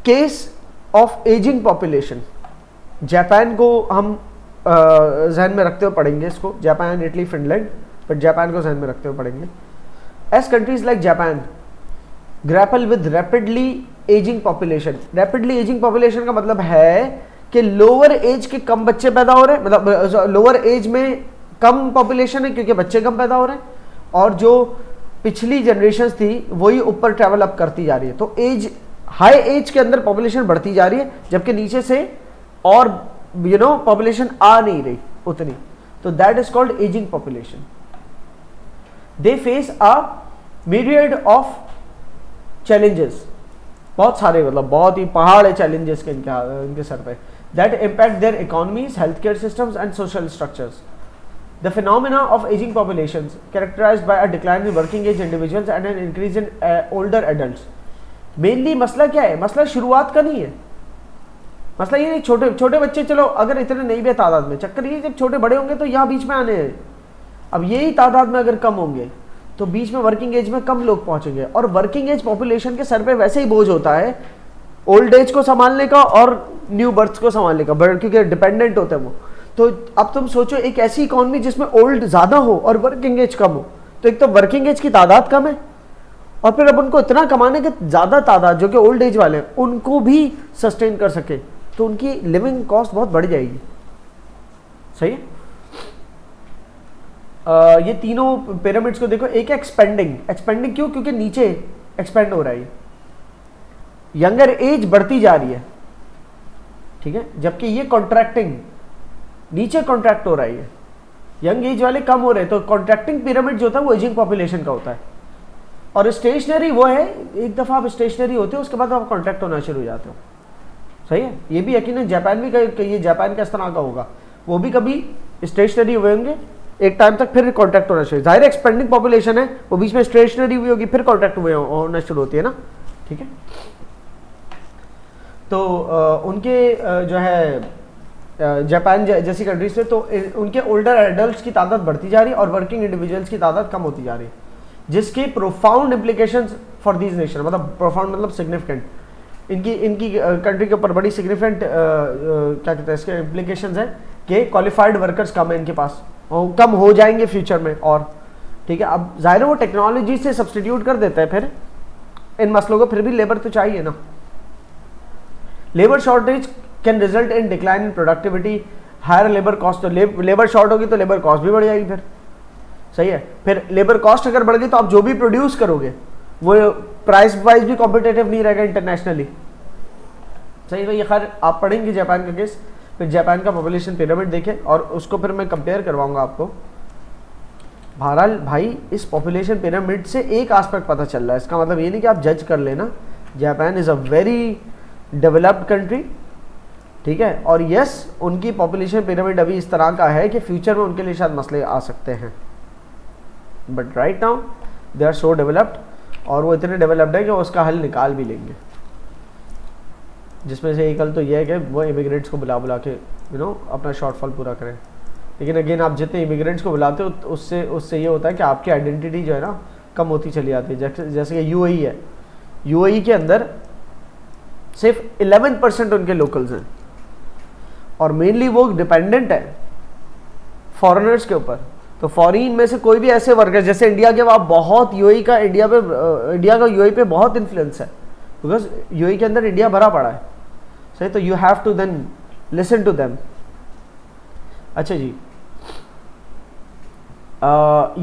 Case of ageing population, Japan को हम जहन में रखते हुए पढ़ेंगे इसको, Japan, Italy, Finland, but Japan को जहन में रखते हुए पढ़ेंगे। As countries like Japan grapple with rapidly ageing population, rapidly ageing population का मतलब है कि लोअर एज के कम बच्चे पैदा हो रहे हैं, मतलब लोअर एज में कम पॉपुलेशन है क्योंकि बच्चे कम पैदा हो रहे हैं, और जो पिछली जनरेशन थी वही ऊपर ट्रैवल अप करती जा रही है, तो एज, हाई एज के अंदर पॉपुलेशन बढ़ती जा रही है, जबकि नीचे से और पॉपुलेशन आ नहीं रही उतनी, तो that is called ageing population. They face a myriad of challenges, बहुत सारे, मतलब बहुत ही पहाड़ है चैलेंजेस के इनके सर पे, that impact their economies, health care systems and social structures. The phenomena of aging populations characterized by a decline in working age individuals and an increase in older adults. Mainly मसला क्या है? मसला शुरुआत का नहीं है, मसला ये नहीं, छोटे छोटे बच्चे चलो अगर इतने नहीं भी तादाद में, चक्कर ये जब छोटे बड़े होंगे तो यहाँ बीच में आने हैं। अब यही तादाद में अगर कम होंगे तो बीच में वर्किंग एज में कम लोग पहुंचेंगे, और वर्किंग एज पॉपुलेशन के सर पे वैसे ही बोझ होता है ओल्ड एज को संभालने का और न्यू बर्थ को संभालने का, क्योंकि डिपेंडेंट होते हैं वो। तो अब तुम सोचो एक ऐसी इकोनॉमी जिसमें ओल्ड ज्यादा हो और वर्किंग एज कम हो, तो एक तो वर्किंग एज की तादाद कम है, और फिर अब उनको इतना कमाने के ज्यादा तादाद जो कि ओल्ड एज वाले हैं उनको भी सस्टेन कर सके, तो उनकी लिविंग कॉस्ट बहुत बढ़ जाएगी। सही है। ये तीनों पिरामिड्स को देखो, एक एक्सपेंडिंग, एक्सपेंडिंग क्यों? क्योंकि नीचे एक्सपेंड हो रहा है, यंगर एज बढ़ती जा रही है, ठीक है, जबकि ये कॉन्ट्रैक्टिंग, नीचे कॉन्ट्रैक्ट हो रहा है, यंग एज वाले कम हो रहे हैं, तो कॉन्ट्रैक्टिंग पिरामिड जो होता है वो एजिंग पॉपुलेशन का होता है। और स्टेशनरी वो है, एक दफा आप स्टेशनरी होते हो उसके बाद आप कॉन्ट्रैक्ट होना शुरू हो जाते हो। सही है। ये भी यकीनन जापान भी ये जापान का इस तरह का होगा, वो भी कभी स्टेशनरी हुए होंगे एक टाइम तक, फिर कॉन्ट्रैक्ट होना शुरू। जाहिर एक्सपेंडिंग पॉपुलेशन है, वो बीच में स्टेशनरी हुई होगी फिर कॉन्ट्रैक्ट हुए होना शुरू होती है ना, ठीक है। तो उनके जो है जापान जैसी कंट्रीज में, तो उनके ओल्डर एडल्ट्स की तादाद बढ़ती जा रही है और वर्किंग इंडिविजुअल्स की तादाद कम होती जा रही है, जिसके profound implications for these nation, मतलब प्रोफाउंड मतलब सिग्निफिकेंट, इनकी कंट्री के ऊपर बड़ी सिग्निफिकेंट क्या कहते हैं इसके इम्प्लीकेशंस है कि क्वालिफाइड वर्कर्स कम है इनके पास, और कम हो जाएंगे फ्यूचर में, और ठीक है। अब जाहिर है वो टेक्नोलॉजी से सब्सटीट्यूट कर देता है फिर इन मसलों को, फिर भी लेबर तो चाहिए ना। Labour shortage can result in decline in productivity, higher labour cost, तो लेबर शॉर्ट होगी तो लेबर कॉस्ट भी बढ़ जाएगी फिर। सही है। फिर लेबर कॉस्ट अगर बढ़ गई तो आप जो भी प्रोड्यूस करोगे वो प्राइस वाइज भी कॉम्पिटेटिव नहीं रहेगा इंटरनेशनली। सही है। तो ये खैर आप पढ़ेंगे जापान का केस, फिर जापान का पॉपुलेशन पिरामिड देखें और उसको फिर मैं कंपेयर करवाऊंगा आपको। बहरहाल भाई इस पॉपुलेशन पिरामिड से एक एस्पेक्ट पता चल रहा है, इसका मतलब ये नहीं कि आप जज कर लेना, Japan is a very developed country, ठीक है। और यस उनकी पॉपुलेशन पिरामिड अभी इस तरह का है कि फ्यूचर में उनके लिए शायद मसले आ सकते हैं, but right now they are so developed, और वो इतने डेवलप्ड है कि वो उसका हल निकाल भी लेंगे, जिसमें से एक हल तो ये है कि वो इमिग्रेंट्स को बुला बुला के अपना शॉर्टफॉल पूरा करें। लेकिन अगेन आप जितने इमिग्रेंट्स को बुलाते हो उससे ये होता है कि आपकी आइडेंटिटी जो है ना कम होती चली जाती है। जैसे कि यूएई है, यूएई के अंदर सिर्फ 11% उनके लोकल्स हैं, और मेनली वो डिपेंडेंट है फॉरेनर्स के ऊपर। तो फॉरेन में से कोई भी ऐसे वर्कर, जैसे इंडिया के, वहाँ बहुत यूएई का इंडिया का यूएई पे बहुत इन्फ्लुएंस है, बिकॉज यूएई के अंदर इंडिया भरा पड़ा है। सही। तो you have to then listen to them. अच्छा जी,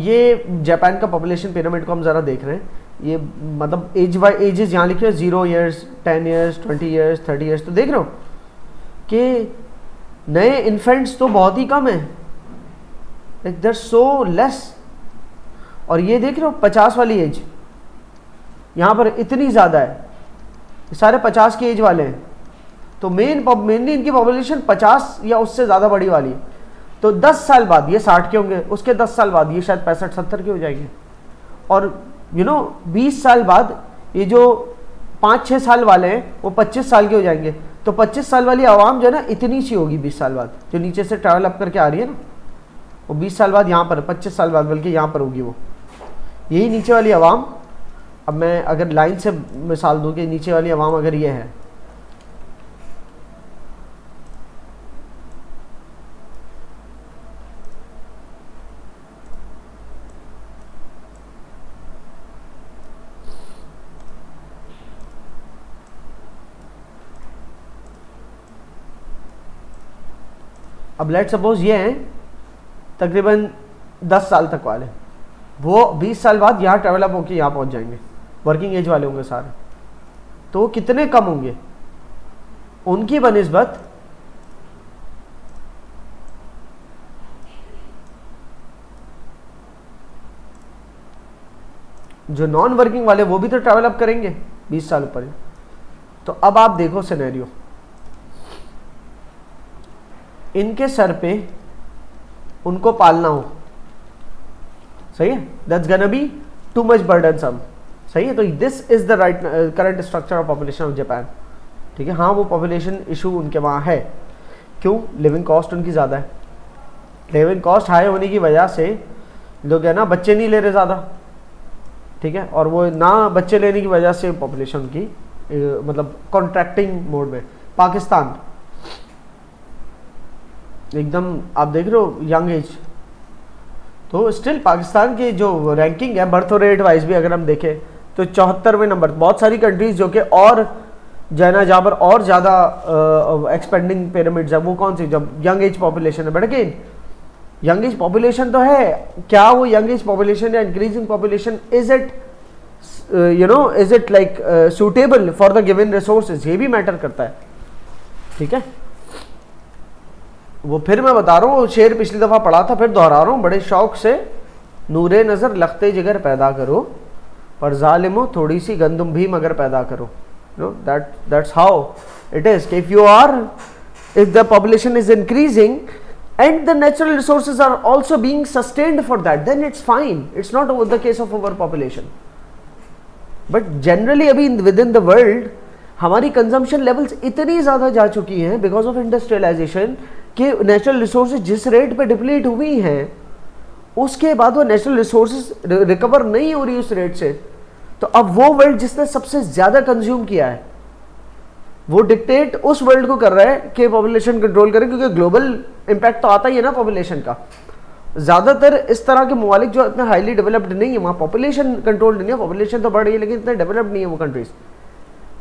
ये जापान का पॉपुलेशन पिरामिड को हम ज़रा देख रहे हैं। ये मतलब एज बाई एजेस यहाँ लिखे 0 years, 10 years, 20 years, 30 years। तो देख रहे हो कि नए इन्फेंट्स तो बहुत ही कम है, देयर सो लेस। और ये देख रहे हो 50 वाली एज यहाँ पर इतनी ज़्यादा है, ये सारे 50 की एज वाले हैं। तो मेनली इनकी पॉपुलेशन 50 या उससे ज़्यादा बड़ी वाली है। तो 10 साल बाद ये 60 के होंगे, उसके 10 साल बाद ये शायद 65-70 के हो जाएंगे, और 20 साल बाद ये जो 5-6 साल वाले हैं वो 25 साल के हो जाएंगे। तो 25 साल वाली आवाम जो है ना इतनी सी होगी 20 साल बाद, जो नीचे से ट्रैवल अप करके आ रही है ना, वो 20 साल बाद यहाँ पर, 25 साल बाद बल्कि यहाँ पर होगी वो। यही नीचे वाली आवाम, अब मैं अगर लाइन से मिसाल दूँ कि नीचे वाली आवाम अगर ये है, अब लेट सपोज ये हैं तकरीबन 10 साल तक वाले, वो 20 साल बाद यहाँ डेवलप होकर यहाँ पहुँच जाएंगे, वर्किंग एज वाले होंगे सारे, तो वो कितने कम होंगे उनकी बनिस्बत जो नॉन वर्किंग वाले वो भी तो डेवलप करेंगे 20 साल ऊपर। तो अब आप देखो सिनेरियो, इनके सर पे उनको पालना हो, सही है, that's gonna be too much burdensome, सही है। तो this is the right current structure of population of Japan, ठीक है। हाँ वो पॉपुलेशन इशू उनके वहाँ है, क्यों? लिविंग कॉस्ट उनकी ज़्यादा है, लिविंग कॉस्ट हाई होने की वजह से लोग है ना बच्चे नहीं ले रहे ज़्यादा, ठीक है, और वो ना बच्चे लेने की वजह से पॉपुलेशन की मतलब कॉन्ट्रैक्टिंग मोड में। पाकिस्तान एकदम आप देख रहे हो यंग एज, तो स्टिल पाकिस्तान की जो रैंकिंग है बर्थ रेट वाइज भी अगर हम देखें तो 74वें नंबर। बहुत सारी कंट्रीज जो कि और जाना जहाँ पर और ज़्यादा एक्सपेंडिंग पिरामिड्स है, वो कौन सी? जब यंग एज पॉपुलेशन है। But again young age population तो है, क्या वो यंग एज पॉपुलेशन या increasing population is it is it like suitable for the given resources, ये भी मैटर करता है, ठीक है। वो फिर मैं बता रहा हूँ, शेर पिछली दफ़ा पढ़ा था, फिर दोहरा रहा हूँ बड़े शौक से। नूरे नज़र लखते जिगर पैदा करो, पर जालिमो थोड़ी सी गंदुम भी मगर पैदा करो। That's how it is. If the population is increasing and the natural resources are also being sustained for that, then it's fine. It's not the case of overpopulation. But generally अभी within the world हमारी consumption levels इतनी ज़्यादा जा चुकी हैं because of industrialization कि natural resources जिस rate पे डिप्लीट हुई हैं उसके बाद वो नेचुरल रिसोर्सेज रिकवर नहीं हो रही उस रेट से। तो अब वो वर्ल्ड जिसने सबसे ज्यादा कंज्यूम किया है वो डिक्टेट उस वर्ल्ड को कर रहा है कि पॉपुलेशन कंट्रोल करे, क्योंकि ग्लोबल इंपैक्ट तो आता ही है ना पॉपुलेशन का। ज्यादातर इस तरह के ममालिक जो इतने हाईली डेवलप्ड नहीं है वहाँ पॉपुलेशन कंट्रोल नहीं है, पॉपुलेशन तो बढ़ रही है लेकिन इतने डेवलप्ड नहीं है वो कंट्रीज।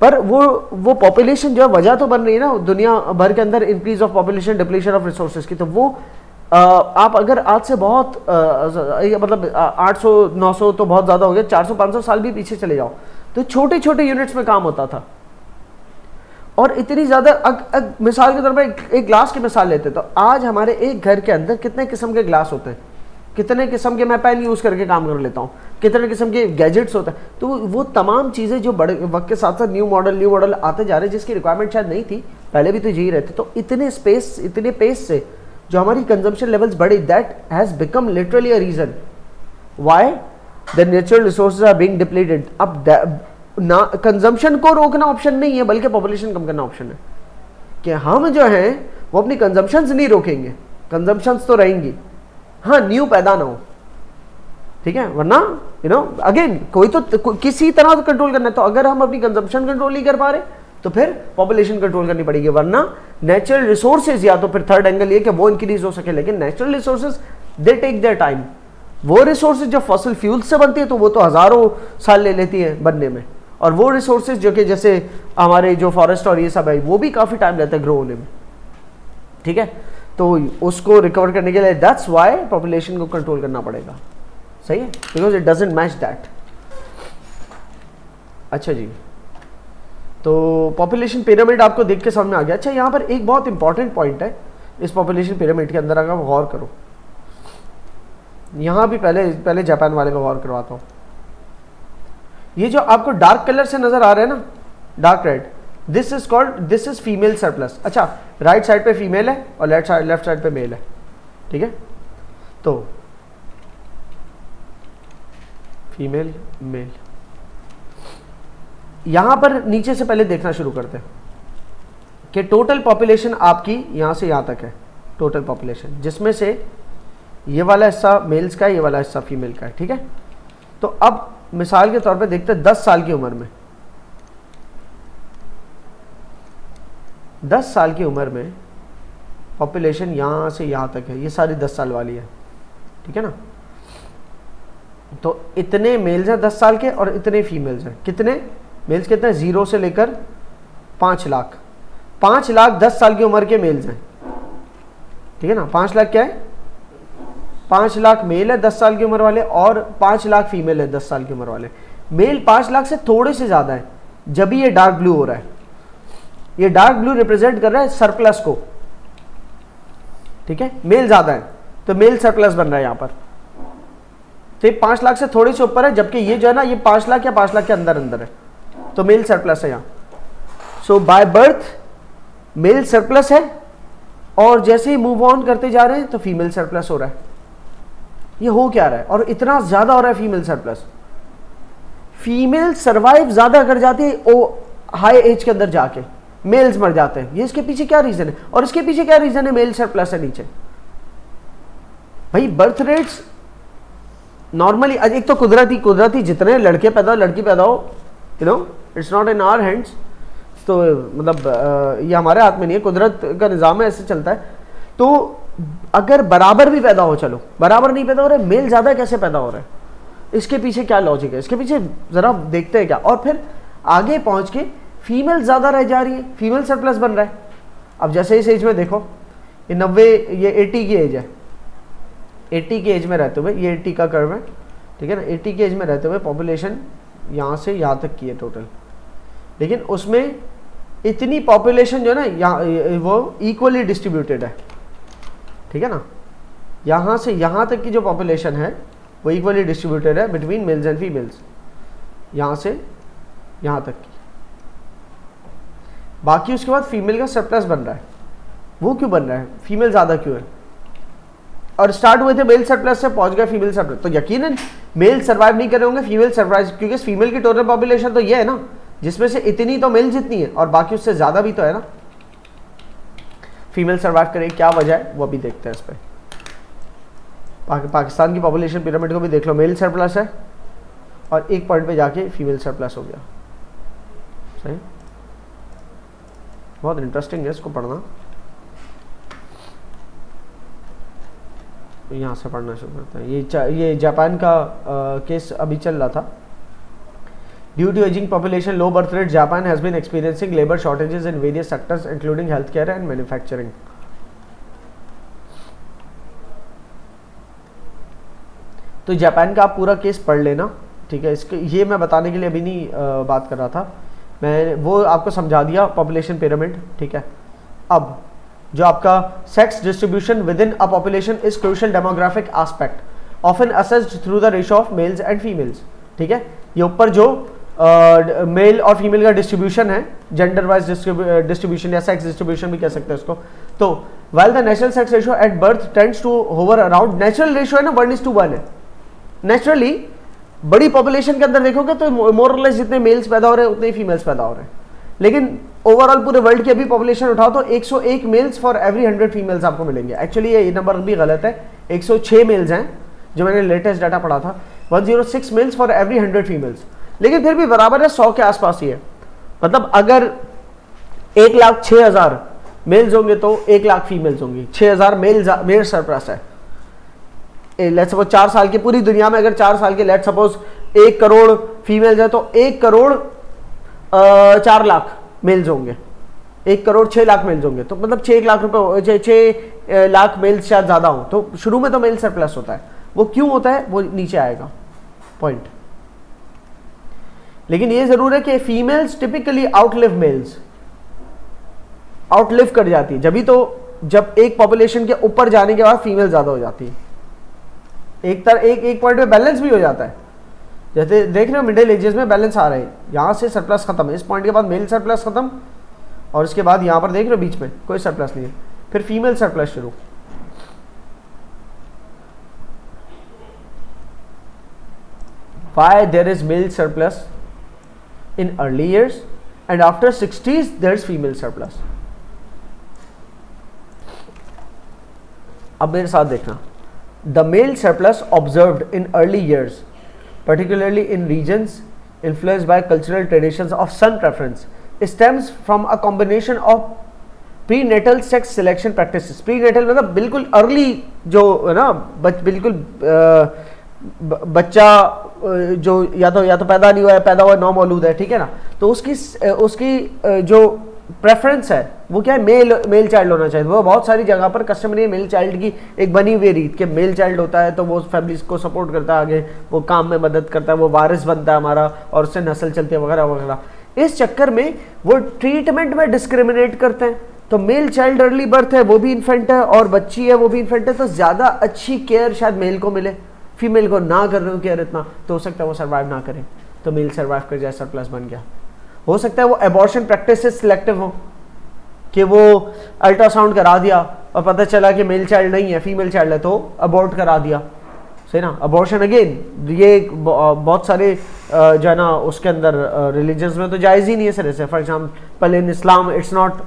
पर वो पॉपुलेशन जो है वजह तो बन रही है ना दुनिया भर के अंदर increase of population, depletion of resources की। तो वो आप अगर आज से बहुत मतलब 800-900 तो बहुत ज़्यादा हो गया, 400-500 साल भी पीछे चले जाओ तो छोटे छोटे यूनिट्स में काम होता था। और इतनी ज़्यादा मिसाल के तौर पर एक ग्लास की मिसाल लेते तो आज हमारे एक घर के अंदर कितने किस्म के ग्लास होते हैं, कितने किस्म के मैं पेन यूज़ करके काम कर लेता हूँ, कितने किस्म के गैजेट्स होते हैं। तो वो तमाम चीज़ें जो बड़े वक्त के साथ साथ न्यू मॉडल आते जा रहे हैं जिसकी रिक्वायरमेंट शायद नहीं थी पहले भी तो यही रहते। तो इतने पेस से जो हमारी कंजम्पशन लेवल्स बढ़ी, that has become literally a reason why the natural resources are being depleted. अब ना कंजम्पशन को रोकना ऑप्शन नहीं है बल्कि पॉपुलेशन कम करना ऑप्शन है कि हम जो हैं वो अपनी कंजम्पशंस नहीं रोकेंगे, कंजम्पशंस तो रहेंगी, हाँ न्यू पैदा ना हो, ठीक है। वरना अगेन कोई तो किसी तरह तो कंट्रोल करना है। तो अगर हम अपनी कंजम्पशन कंट्रोल नहीं कर पा रहे तो फिर पॉपुलेशन कंट्रोल करनी पड़ेगी, वरना नेचुरल रिसोर्सेज या तो फिर थर्ड एंगल ये कि वो इंक्रीज हो सके, लेकिन natural resources they take their time. वो रिसोर्सेज जो फॉसिल फ्यूल से बनती है तो वो तो हजारों साल ले लेती है बनने में, और वो रिसोर्सेज जो कि जैसे हमारे जो फॉरेस्ट और ये सब है वो भी काफ़ी टाइम लेता है ग्रो होने में, ठीक है। तो उसको रिकवर करने के लिए दैट्स वाई पॉपुलेशन को कंट्रोल करना पड़ेगा, सही है, because it doesn't match that. अच्छा जी, तो पॉपुलेशन पिरामिड आपको देख के समझ में आ गया। अच्छा यहाँ पर एक बहुत इंपॉर्टेंट पॉइंट है इस पॉपुलेशन पिरामिड के अंदर, अगर गौर करो यहाँ भी पहले जापान वाले को गौर करवाता हूँ। ये जो आपको डार्क कलर से नजर आ रहा है ना, dark red, this is female surplus. अच्छा राइट साइड पे फीमेल है और लेफ्ट साइड पे मेल है, ठीक है। तो फीमेल मेल, यहां पर नीचे से पहले देखना शुरू करते हैं कि टोटल पॉपुलेशन आपकी यहां से यहां तक है, टोटल पॉपुलेशन जिसमें से ये वाला हिस्सा मेल्स का है, ये वाला हिस्सा फीमेल का है, ठीक है। तो अब मिसाल के तौर पे देखते हैं 10 साल की उम्र में, 10 साल की उम्र में पॉपुलेशन यहां से यहां तक है, ये सारी 10 साल वाली है, ठीक है ना। तो इतने मेल्स हैं 10 साल के और इतने फीमेल्स हैं। कितने मेल्स कितने? 0 से लेकर 5 लाख 10 साल की उम्र के मेल्स हैं, ठीक है ना। 5 लाख क्या है, 5 लाख मेल है 10 साल की उम्र वाले और 5 लाख फीमेल है 10 साल की उम्र वाले। मेल 5 लाख से थोड़े से ज्यादा है, जब भी ये डार्क ब्लू हो रहा है, ये डार्क ब्लू रिप्रेजेंट कर रहा है सरप्लस को, ठीक है। मेल ज्यादा है तो मेल सरप्लस बन रहा है यहां पर, तो ये 5 लाख से थोड़ी से ऊपर है, जबकि ये जो है ना ये 5 लाख या 5 लाख के अंदर अंदर है, तो मेल सरप्लस है यहां। सो बाय बर्थ मेल सरप्लस है, और जैसे ही मूव ऑन करते जा रहे हैं तो फीमेल सरप्लस हो रहा है। ये हो क्या रहा है, और इतना ज्यादा हो रहा है फीमेल सरप्लस। फीमेल सर्वाइव ज्यादा कर जाती है ओ हाई एज के अंदर जाके, मेल्स मर जाते हैं। ये इसके पीछे क्या रीजन है, और इसके पीछे क्या रीजन है, मेल सरप्लस है नीचे। भाई बर्थ रेट्स नॉर्मली, एक तो कुदरती जितने लड़के पैदा हो लड़की पैदा हो, you know it's not in our hands, तो मतलब ये हमारे हाथ में नहीं है, कुदरत का निज़ाम है, ऐसे चलता है। तो अगर बराबर भी पैदा हो, चलो बराबर नहीं पैदा हो रहे, मेल ज़्यादा कैसे पैदा हो रहा है, इसके पीछे क्या लॉजिक है, इसके पीछे ज़रा देखते हैं क्या। और फिर आगे पहुंच के फीमेल ज़्यादा रह जा रही है, फीमेल सरप्लस बन रहा है। अब जैसे इस एज में देखो, ये 90 ये 80 की एज है, 80 की एज में रहते हुए, ये 80 का कर्व है, ठीक है ना। 80 की एज में रहते हुए पॉपुलेशन यहाँ से यहाँ तक की है टोटल, लेकिन उसमें इतनी पॉपुलेशन जो है ना यहाँ वो इक्वली डिस्ट्रीब्यूटेड है, ठीक है ना। यहाँ से यहाँ तक की जो पॉपुलेशन है वो इक्वली डिस्ट्रीब्यूटेड है बिटवीन मेल्स एंड फीमेल्स, यहाँ से यहाँ तक की। बाकी उसके बाद फीमेल का सरप्लस बन रहा है। वो क्यों बन रहा है, फीमेल ज़्यादा क्यों है, और स्टार्ट हुए थे मेल सरप्लस से, पहुंच गए फीमेल सरप्लस, तो यकीनन मेल सर्वाइव नहीं कर रहे होंगे, फीमेल सर्वाइव, क्योंकि फीमेल की टोटल पॉपुलेशन तो ये है ना, जिसमें से इतनी तो मेल जितनी है और बाकी उससे ज्यादा भी तो है ना। फीमेल सर्वाइव करे, क्या वजह है वो अभी देखते हैं इस पर। पाकिस्तान की पॉपुलेशन पिरामिड को भी देख लो, मेल सरप्लस है और एक पॉइंट पे जाके फीमेल सरप्लस हो गया। सही, बहुत इंटरेस्टिंग है इसको पढ़ना। यहाँ से पढ़ना शुरू करते हैं। ये जापान का केस अभी चल रहा था। Due to ageing population, low birth rate, Japan has been experiencing labour shortages in various sectors including health care and manufacturing. तो जापान का आप पूरा केस पढ़ लेना, ठीक है। इसके ये मैं बताने के लिए अभी नहीं बात कर रहा था, मैं वो आपको समझा दिया पॉपुलेशन पिरामिड, ठीक है। अब जो आपका sex distribution with in a population is crucial demographic aspect often assessed through the ratio of males and females, ठीक है। ये ऊपर जो मेल और फीमेल का डिस्ट्रीब्यूशन है, जेंडर वाइज डिस्ट्रीब्यूशन या सेक्स डिस्ट्रीब्यूशन भी कह सकते हैं इसको। तो while the natural sex ratio at birth tends to hover around, natural ratio है ना 1:1 है। नेचुरली बड़ी पॉपुलेशन के अंदर देखोगे तो मोरलेस जितने मेल्स पैदा हो रहे हैं उतने ही फीमेल्स पैदा हो रहे हैं, लेकिन ओवरऑल पूरे वर्ल्ड की अभी पॉपुलेशन उठाओ तो 101 मेल्स फॉर एवरी 100 फीमेल्स आपको मिलेंगे। एक्चुअली ये नंबर भी गलत है, 106 मेल्स हैं जो मैंने लेटेस्ट डाटा पढ़ा था, 106 मेल्स फॉर एवरी 100 फीमेल्स, लेकिन फिर भी बराबर है 100 के आसपास ही है। मतलब अगर 1,06,000 मेल्स होंगे तो 1 लाख फीमेल्स होंगी, 6,000 मेल सरप्लस है। लेट्स सपोज 4 साल की पूरी दुनिया में अगर 4 साल के लेट्स सपोज 1 करोड़ फीमेल्स है तो 1 करोड़ 4 लाख मेल्स होंगे, 1 करोड़ 6 लाख मेल्स होंगे, तो मतलब 6 लाख रुपए 6 लाख मेल्स शायद ज्यादा हो। तो शुरू में तो मेल सरप्लस होता है, वो क्यों होता है वो नीचे आएगा पॉइंट। लेकिन ये जरूर है कि females typically outlive males, outlive कर जाती है, जब जब एक पॉपुलेशन के ऊपर जाने के बाद फीमेल ज्यादा हो जाती है। एक पॉइंट पे बैलेंस भी हो जाता है, जैसे देख रहे हो मिडिल एजेस में बैलेंस आ रहे हैं, यहां से सरप्लस खत्म है, इस पॉइंट के बाद मेल सरप्लस खत्म, और इसके बाद यहां पर देख रहे हो बीच में कोई सरप्लस नहीं है, फिर फीमेल सरप्लस शुरू। Why there is male surplus in early years and after 60s there is female surplus। अब मेरे साथ देखना, the male surplus observed in early years, particularly in regions influenced by cultural traditions of son preference, stems from a combination of prenatal sex selection practices। prenatal मतलब बिल्कुल early जो है ना, बिल्कुल बच्चा जो या तो पैदा नहीं हुआ है, पैदा हुआ नौमौलूद है, ठीक है ना। तो उसकी जो प्रेफरेंस है वो क्या है, मेल चाइल्ड होना चाहिए। वो बहुत सारी जगह पर कस्टमरी मेल चाइल्ड की एक बनी हुई रीत कि मेल चाइल्ड होता है तो वो फैमिली को सपोर्ट करता है, आगे वो काम में मदद करता है, वो वारिस बनता है हमारा और उससे नस्ल चलती है वगैरह वगैरह। इस चक्कर में वो ट्रीटमेंट में डिस्क्रिमिनेट करते हैं। तो मेल चाइल्ड अर्ली बर्थ है, वो भी इन्फेंट है, और बच्ची है वो भी इन्फेंट है, तो ज़्यादा अच्छी केयर शायद मेल को मिले, फीमेल को ना कर रहे हो केयर इतना, तो हो सकता है वो सर्वाइव ना करें, तो मेल सर्वाइव कर जाए, सरप्लस बन गया। हो सकता है वो एबॉर्शन प्रैक्टिस सिलेक्टिव हो, कि वो अल्ट्रासाउंड करा दिया और पता चला कि मेल चाइल्ड नहीं है, फीमेल चाइल्ड है, तो अबॉर्ट करा दिया, सही ना। अबॉर्शन अगेन ये बहुत सारे जो है ना उसके अंदर रिलीजन्स में तो जायज़ ही नहीं है सिरे से। For example in Islam it's not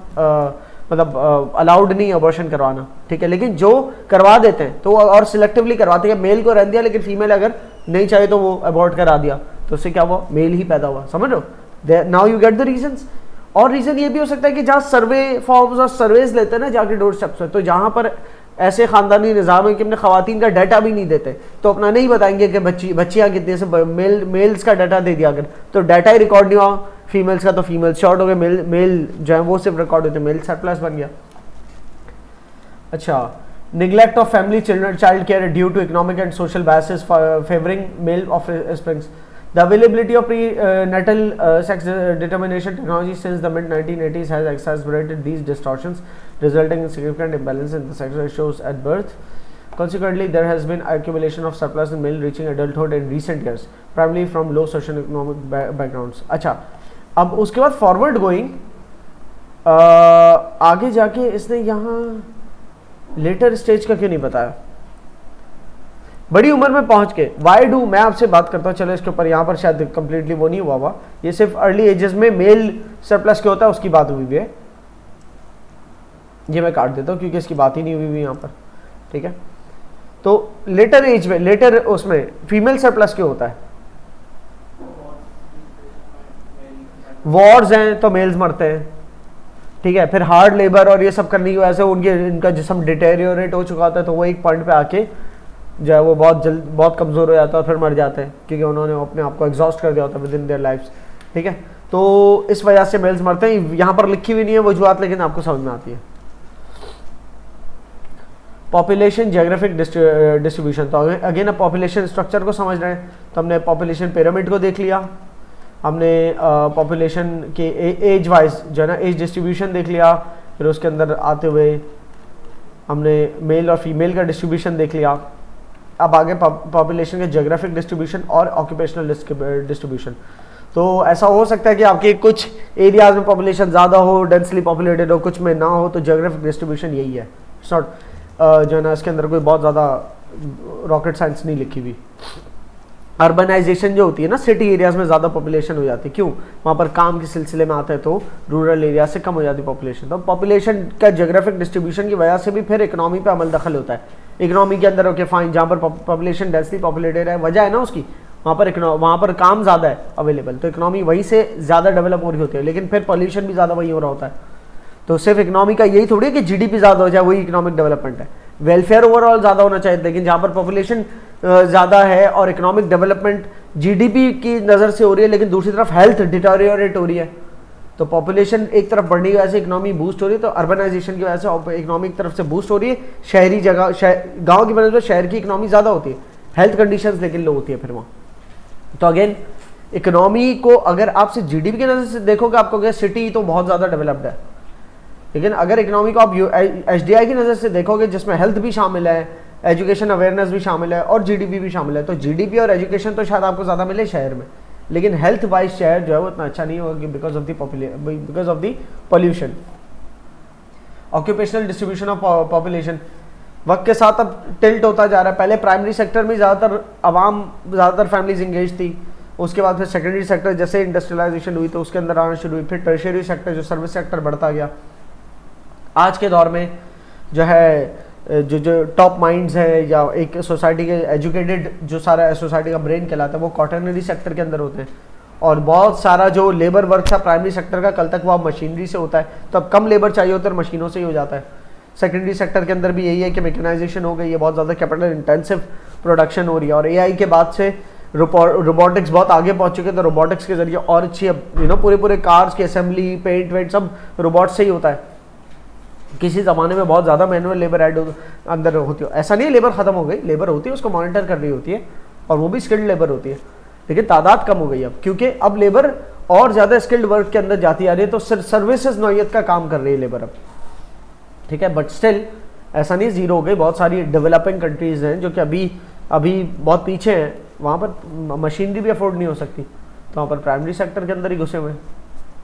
मतलब अलाउड नहीं अबॉर्शन करवाना, ठीक है, लेकिन जो करवा देते हैं तो और सिलेक्टिवली करवाते हैं, मेल को रहने दिया लेकिन फीमेल अगर नहीं चाहिए तो वो अबॉर्ट करा दिया, तो उससे क्या हुआ, मेल ही पैदा हुआ, समझ लो। Now you get the reasons. और रीज़न ये भी हो सकता है कि जहाँ सर्वे फॉर्म्स और सर्वेज लेते हैं ना जाके डोर स्टेप्स पे, तो जहाँ पर ऐसे ख़ानदानी निज़ाम है कि अपने ख़वातीन का डाटा भी नहीं देते, तो अपना नहीं बताएंगे कि बच्चियाँ कितने से, मेल्स का डाटा दे दिया अगर तो डाटा ही रिकॉर्ड नहीं हुआ, फीमेल्स का तो फीमेल्स शॉर्ट हो गए, मेल जो है वो सिर्फ रिकॉर्ड होते, मेल सरप्लस बन गया। अच्छा, neglect of family child care due to economic and social biases favoring male offsprings. The availability of prenatal sex determination technology since the mid-1980s has exacerbated these distortions, resulting in significant imbalance in the sex ratios at birth. Consequently, there has been accumulation of surplus in male reaching adulthood in recent years, primarily from low socio-economic backgrounds. अच्छा, अब उसके बाद forward going आगे जाके इसने यहाँ later stage का क्यों नहीं बताया, बड़ी उम्र में पहुंच के वाई डू, मैं आपसे बात करता हूँ, चलो इसके ऊपर यहाँ पर शायद कंप्लीटली वो नहीं हुआ, ये सिर्फ अर्ली एजेस में मेल सरप्लस क्या होता है उसकी बात हुई है, ये मैं काट देता हूँ क्योंकि इसकी बात ही नहीं हुई यहाँ पर, ठीक है। तो लेटर एज में, लेटर उसमें फीमेल सरप्लस क्यों होता है, वॉर्स हैं तो मेल्स मरते हैं, ठीक है, फिर हार्ड लेबर और ये सब करने की वजह से इनका जिस्म डिटेरियोरेट हो चुका होता है, तो वो एक पॉइंट पे आके जो है वो बहुत कमज़ोर हो जाता है और फिर मर जाते हैं क्योंकि उन्होंने अपने आप को एग्जॉस्ट कर दिया होता है विद इन देयर लाइफ्स, ठीक है। तो इस वजह से मेल्स मरते हैं, यहाँ पर लिखी हुई नहीं है वजूहत, लेकिन आपको समझ में आती है। पॉपुलेशन जियोग्राफिक डिस्ट्रीब्यूशन, तो अगेन अब पॉपुलेशन स्ट्रक्चर को समझ रहे हैं, तो हमने पॉपुलेशन पिरामिड को देख लिया, हमने पॉपुलेशन के एज वाइज जो है ना एज डिस्ट्रीब्यूशन देख लिया, फिर उसके अंदर आते हुए हमने मेल और फीमेल का डिस्ट्रीब्यूशन देख लिया। अब आगे पॉपुलेशन के ज्योग्राफिक डिस्ट्रीब्यूशन और ऑक्यूपेशनल डिस्ट्रीब्यूशन। तो ऐसा हो सकता है कि आपके कुछ एरियाज में पॉपुलेशन ज़्यादा हो, डेंसली पॉपुलेटेड हो, कुछ में ना हो, तो ज्योग्राफिक डिस्ट्रीब्यूशन यही है। इट्स नॉट जो है ना इसके अंदर कोई बहुत ज़्यादा रॉकेट साइंस नहीं लिखी हुई। अर्बनाइजेशन जो होती है ना, सिटी एरियाज में ज़्यादा पॉपुलेशन हो जाती है, क्यों, वहाँ पर काम के सिलसिले में आता है, तो रूरल एरिया से कम हो जाती है पॉपुलेशन। तो पॉपुलेशन का ज्योग्राफिक डिस्ट्रीब्यूशन की वजह से भी फिर इकोनॉमी पे अमल दखल होता है। इकोनॉमी के अंदर ओके फाइन, जहाँ पर पॉपुलेशन डेंसली पॉपुलेटेड है, वजह है ना उसकी, वहाँ पर काम ज़्यादा है अवेलेबल, तो इकोनॉमी वहीं से ज़्यादा डेवलप हो रही होती है, लेकिन फिर पॉल्यूशन भी ज़्यादा वहीं हो रहा होता है। तो सिर्फ इकोनॉमी का यही थोड़ी है कि जीडीपी ज़्यादा हो जाए वही इकोनॉमिक डेवलपमेंट है, वेलफेयर ओवरऑल ज़्यादा होना चाहिए, लेकिन जहाँ पर पॉपुलेशन ज़्यादा है और इकोनॉमिक डेवलपमेंट जीडीपी की नज़र से हो रही है, लेकिन दूसरी तरफ हेल्थ डिटोरियोरेट हो रही है, तो पॉपुलेशन एक तरफ बढ़ने की वजह से इकोनॉमी बूस्ट हो रही है, तो अर्बनाइजेशन की वजह से इकोनॉमी की तरफ से बूस्ट हो रही है, शहरी जगह गाँव की वजह से शहर की इकोनॉमी ज़्यादा होती है, हेल्थ कंडीशंस लेकिन लो होती है फिर वहाँ। तो अगेन इकोनॉमी को अगर आप सिर्फ जीडीपी की नज़र से देखोगे आपको कहोगे सिटी तो बहुत ज़्यादा डेवलप्ड है, लेकिन अगर इकोनॉमी को आप एचडीआई की नज़र से देखोगे जिसमें हेल्थ भी शामिल है, एजुकेशन अवेयरनेस भी शामिल है और जीडीपी भी शामिल है, तो जीडीपी और एजुकेशन तो शायद आपको ज़्यादा मिले शहर में, लेकिन हेल्थ वाइज शहर जो है वो इतना अच्छा नहीं होगा because of the pollution. Occupational distribution of population वक्त के साथ अब टिल्ट होता जा रहा है। पहले प्राइमरी सेक्टर में ज़्यादातर फैमिलीज इंगेज थी, उसके बाद फिर सेकेंडरी सेक्टर जैसे इंडस्ट्रियलाइजेशन हुई तो उसके अंदर आना शुरू हुई, फिर टर्शियरी सेक्टर जो सर्विस सेक्टर बढ़ता गया। आज के दौर में जो है जो टॉप माइंड्स है या एक सोसाइटी के एजुकेटेड जो सारा सोसाइटी का ब्रेन कहलाता है वो क्वाटरनरी सेक्टर के अंदर होते हैं, और बहुत सारा जो लेबर वर्क था प्राइमरी सेक्टर का कल तक वो अब मशीनरी से होता है, तो अब कम लेबर चाहिए होता है मशीनों से ही हो जाता है। सेकेंडरी सेक्टर के अंदर भी यही है कि मैकेनाइजेशन हो गई है, बहुत ज़्यादा कैपिटल इंटेंसिव प्रोडक्शन हो रही है, और एआई के बाद से रोबोटिक्स बहुत आगे पहुंच चुके हैं, तो रोबोटिक्स के जरिए और अच्छी पूरे पूरे कार्स की असेंबली, पेंट वेंट सब रोबोट से ही होता है। किसी ज़माने में बहुत ज़्यादा मैनुअल लेबर अंदर होती है, ऐसा नहीं लेबर ख़त्म हो गई, लेबर होती है, उसको मॉनिटर कर रही होती है और वो भी स्किल्ड लेबर होती है, लेकिन तादाद कम हो गई अब, क्योंकि अब लेबर और ज़्यादा स्किल्ड वर्क के अंदर जाती आ रही है, तो सर्विसेज नौयत का काम कर रही है लेबर अब, ठीक है। बट स्टिल ऐसा नहीं जीरो हो गई, बहुत सारी डेवलपिंग कंट्रीज़ हैं जो कि अभी बहुत पीछे हैं, वहाँ पर मशीनरी भी अफोर्ड नहीं हो सकती, तो वहाँ पर प्राइमरी सेक्टर के अंदर ही घुसे हुए हैं।